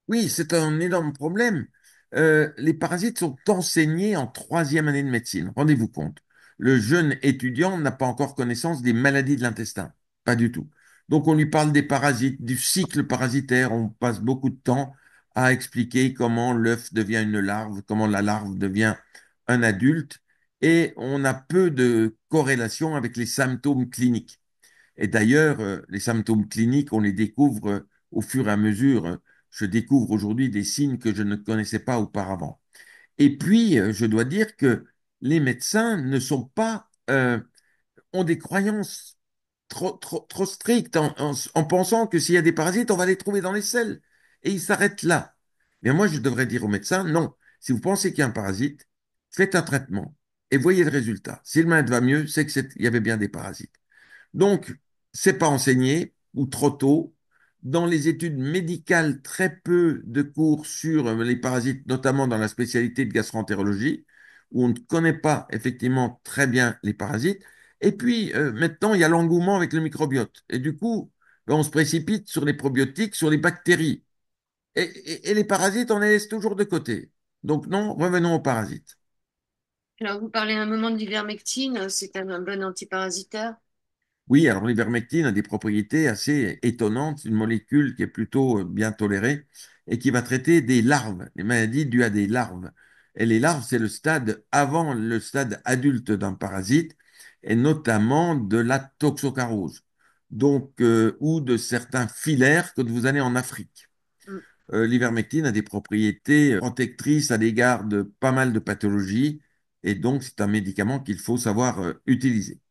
Oui, c'est un énorme problème. Les parasites sont enseignés en troisième année de médecine. Rendez-vous compte. Le jeune étudiant n'a pas encore connaissance des maladies de l'intestin. Pas du tout. Donc on lui parle des parasites, du cycle parasitaire. On passe beaucoup de temps à expliquer comment l'œuf devient une larve, comment la larve devient un adulte. Et on a peu de corrélation avec les symptômes cliniques. Et d'ailleurs, les symptômes cliniques, on les découvre au fur et à mesure. Je découvre aujourd'hui des signes que je ne connaissais pas auparavant. Et puis, je dois dire que les médecins ne sont pas, ont des croyances trop strictes en pensant que s'il y a des parasites, on va les trouver dans les selles. Et ils s'arrêtent là. Mais moi, je devrais dire aux médecins, non, si vous pensez qu'il y a un parasite, faites un traitement et voyez le résultat. Si le malade va mieux, c'est qu'il y avait bien des parasites. Donc, c'est pas enseigné ou trop tôt. Dans les études médicales, très peu de cours sur les parasites, notamment dans la spécialité de gastroentérologie, où on ne connaît pas effectivement très bien les parasites. Et puis, maintenant, il y a l'engouement avec le microbiote. Et du coup, ben, on se précipite sur les probiotiques, sur les bactéries. Et les parasites, on les laisse toujours de côté. Donc non, revenons aux parasites. Alors vous parlez un moment de l'ivermectine, c'est un bon antiparasitaire. Oui, alors l'ivermectine a des propriétés assez étonnantes. C'est une molécule qui est plutôt bien tolérée et qui va traiter des larves, les maladies dues à des larves. Et les larves, c'est le stade avant le stade adulte d'un parasite, et notamment de la toxocarose, donc, ou de certains filaires que vous allez en Afrique. Mm. L'ivermectine a des propriétés protectrices à l'égard de pas mal de pathologies, et donc c'est un médicament qu'il faut savoir utiliser.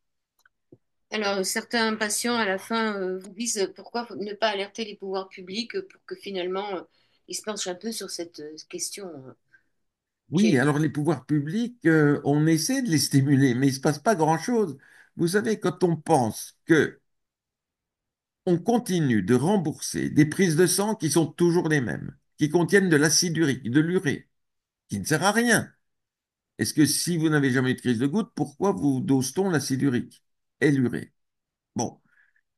Alors certains patients à la fin vous disent pourquoi ne pas alerter les pouvoirs publics pour que finalement ils se penchent un peu sur cette question qui Oui, est... alors les pouvoirs publics, on essaie de les stimuler, mais il ne se passe pas grand-chose. Vous savez, quand on pense que on continue de rembourser des prises de sang qui sont toujours les mêmes, qui contiennent de l'acide urique, de l'urée, qui ne sert à rien. Est-ce que si vous n'avez jamais eu de crise de goutte, pourquoi vous dose-t-on l'acide urique et l'urée? Bon,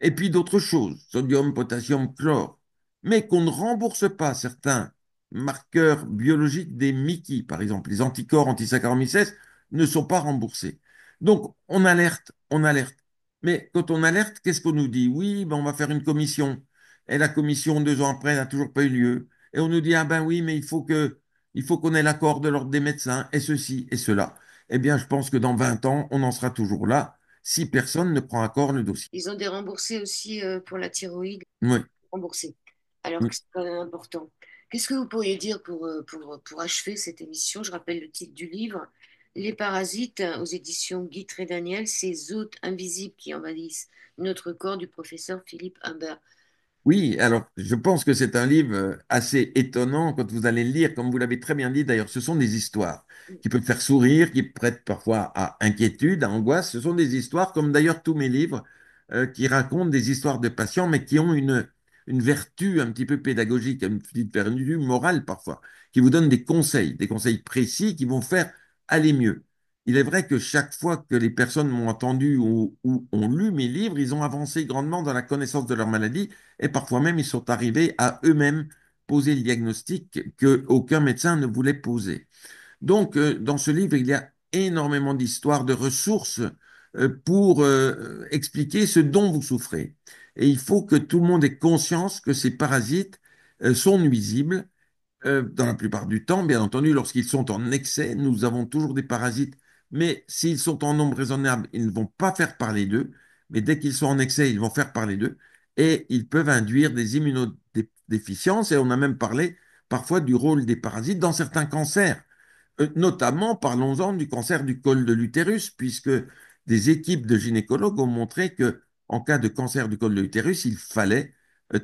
et puis d'autres choses, sodium, potassium, chlore, mais qu'on ne rembourse pas certains marqueurs biologiques des Mickey, par exemple, les anticorps anti-Saccharomyces ne sont pas remboursés. Donc, on alerte, on alerte. Mais quand on alerte, qu'est-ce qu'on nous dit? Oui, ben, on va faire une commission. Et la commission, 2 ans après, n'a toujours pas eu lieu. Et on nous dit, ah ben oui, mais il faut qu'on ait l'accord de l'ordre des médecins, et ceci et cela. Eh bien, je pense que dans 20 ans, on en sera toujours là, si personne ne prend à corps le dossier. Ils ont des remboursés aussi pour la thyroïde, Oui. remboursés, alors que c'est quand même important. Qu'est-ce que vous pourriez dire pour achever cette émission? Je rappelle le titre du livre, Les parasites aux éditions Guy Daniel, ces hôtes invisibles qui envahissent notre corps du professeur Philippe Humbert. Oui, alors je pense que c'est un livre assez étonnant quand vous allez le lire, comme vous l'avez très bien dit d'ailleurs, ce sont des histoires qui peuvent faire sourire, qui prêtent parfois à inquiétude, à angoisse. Ce sont des histoires, comme d'ailleurs tous mes livres, qui racontent des histoires de patients, mais qui ont une vertu un petit peu pédagogique, une petite vertu morale parfois, qui vous donnent des conseils précis qui vont faire aller mieux. Il est vrai que chaque fois que les personnes m'ont entendu ou ont lu mes livres, ils ont avancé grandement dans la connaissance de leur maladie et parfois même ils sont arrivés à eux-mêmes poser le diagnostic qu'aucun médecin ne voulait poser. Donc, dans ce livre, il y a énormément d'histoires, de ressources pour expliquer ce dont vous souffrez. Et il faut que tout le monde ait conscience que ces parasites sont nuisibles dans la plupart du temps, bien entendu, lorsqu'ils sont en excès, nous avons toujours des parasites, mais s'ils sont en nombre raisonnable, ils ne vont pas faire parler d'eux, mais dès qu'ils sont en excès, ils vont faire parler d'eux, et ils peuvent induire des immunodéficiences, et on a même parlé parfois du rôle des parasites dans certains cancers. Notamment, parlons-en du cancer du col de l'utérus, puisque des équipes de gynécologues ont montré que en cas de cancer du col de l'utérus, il fallait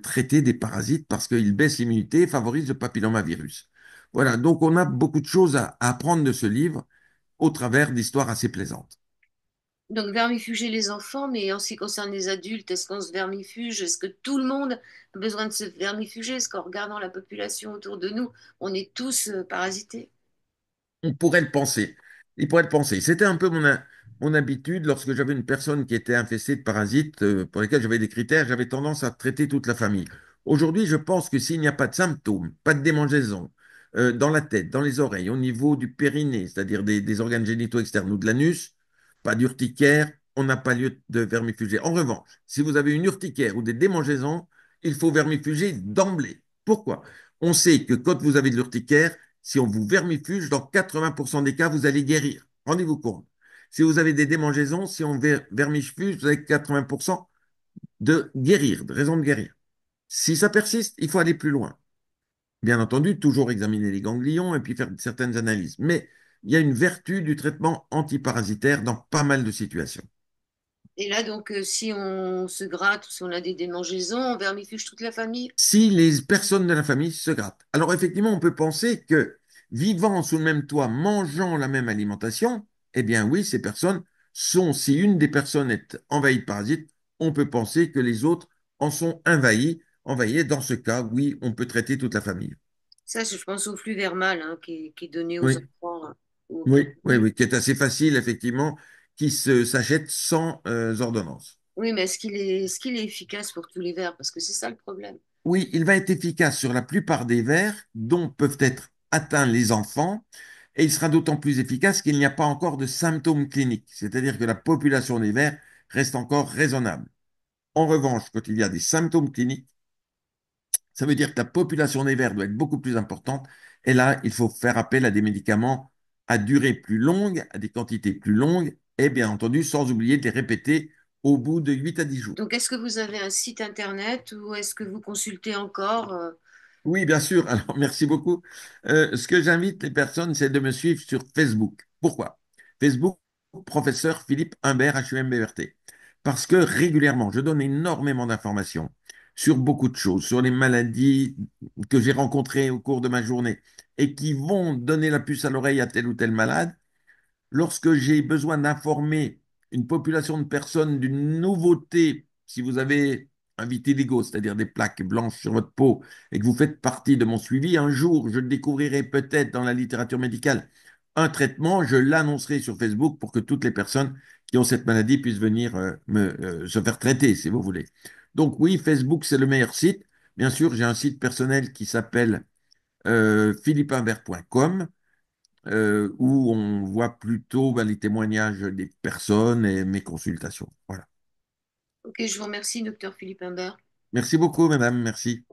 traiter des parasites parce qu'ils baissent l'immunité et favorisent le papillomavirus. Voilà, donc on a beaucoup de choses à apprendre de ce livre au travers d'histoires assez plaisantes. Donc, vermifuger les enfants, mais en ce qui concerne les adultes, est-ce qu'on se vermifuge? Est-ce que tout le monde a besoin de se vermifuger? Est-ce qu'en regardant la population autour de nous, on est tous parasités? On pourrait le penser. Il pourrait le penser. C'était un peu mon habitude lorsque j'avais une personne qui était infestée de parasites pour lesquels j'avais des critères, j'avais tendance à traiter toute la famille. Aujourd'hui, je pense que s'il n'y a pas de symptômes, pas de démangeaison dans la tête, dans les oreilles, au niveau du périnée, c'est-à-dire des organes génitaux externes ou de l'anus, pas d'urticaire, on n'a pas lieu de vermifuger. En revanche, si vous avez une urticaire ou des démangeaisons, il faut vermifuger d'emblée. Pourquoi? On sait que quand vous avez de l'urticaire, si on vous vermifuge, dans 80% des cas, vous allez guérir. Rendez-vous compte. Si vous avez des démangeaisons, si on vermifuge, vous avez 80% de guérir, de raison de guérir. Si ça persiste, il faut aller plus loin. Bien entendu, toujours examiner les ganglions et puis faire certaines analyses. Mais il y a une vertu du traitement antiparasitaire dans pas mal de situations. Et là, donc, si on se gratte ou si on a des démangeaisons, on vermifuge toute la famille. Si les personnes de la famille se grattent. Alors effectivement, on peut penser que vivant sous le même toit, mangeant la même alimentation, eh bien oui, ces personnes sont, si une des personnes est envahie de parasites, on peut penser que les autres en sont envahis. Envahis. Dans ce cas, oui, on peut traiter toute la famille. Ça, je pense au flux vermal hein, qui est donné aux Oui, enfants ou aux oui, oui, petits. oui, qui est assez facile, effectivement, qui s'achète sans ordonnance. Oui, mais est-ce qu'il est efficace pour tous les vers? Parce que c'est ça le problème. Oui, il va être efficace sur la plupart des vers dont peuvent être atteints les enfants, et il sera d'autant plus efficace qu'il n'y a pas encore de symptômes cliniques, c'est-à-dire que la population des vers reste encore raisonnable. En revanche, quand il y a des symptômes cliniques, ça veut dire que la population des vers doit être beaucoup plus importante, et là, il faut faire appel à des médicaments à durée plus longue, à des quantités plus longues, et bien entendu, sans oublier de les répéter au bout de 8 à 10 jours. Donc, est-ce que vous avez un site internet ou est-ce que vous consultez encore Oui, bien sûr. Alors, merci beaucoup. Ce que j'invite les personnes, c'est de me suivre sur Facebook. Pourquoi? Facebook, professeur Philippe Humbert, HUMBERT. Parce que régulièrement, je donne énormément d'informations sur beaucoup de choses, sur les maladies que j'ai rencontrées au cours de ma journée et qui vont donner la puce à l'oreille à tel ou tel malade. Lorsque j'ai besoin d'informer une population de personnes d'une nouveauté, si vous avez un vitiligo, c'est-à-dire des plaques blanches sur votre peau, et que vous faites partie de mon suivi, un jour, je découvrirai peut-être dans la littérature médicale un traitement, je l'annoncerai sur Facebook pour que toutes les personnes qui ont cette maladie puissent venir se faire traiter, si vous voulez. Donc oui, Facebook, c'est le meilleur site. Bien sûr, j'ai un site personnel qui s'appelle philippeinvert.com où on voit plutôt ben, les témoignages des personnes et mes consultations. Voilà. Ok, je vous remercie, docteur Philippe Imbert. Merci beaucoup, madame. Merci.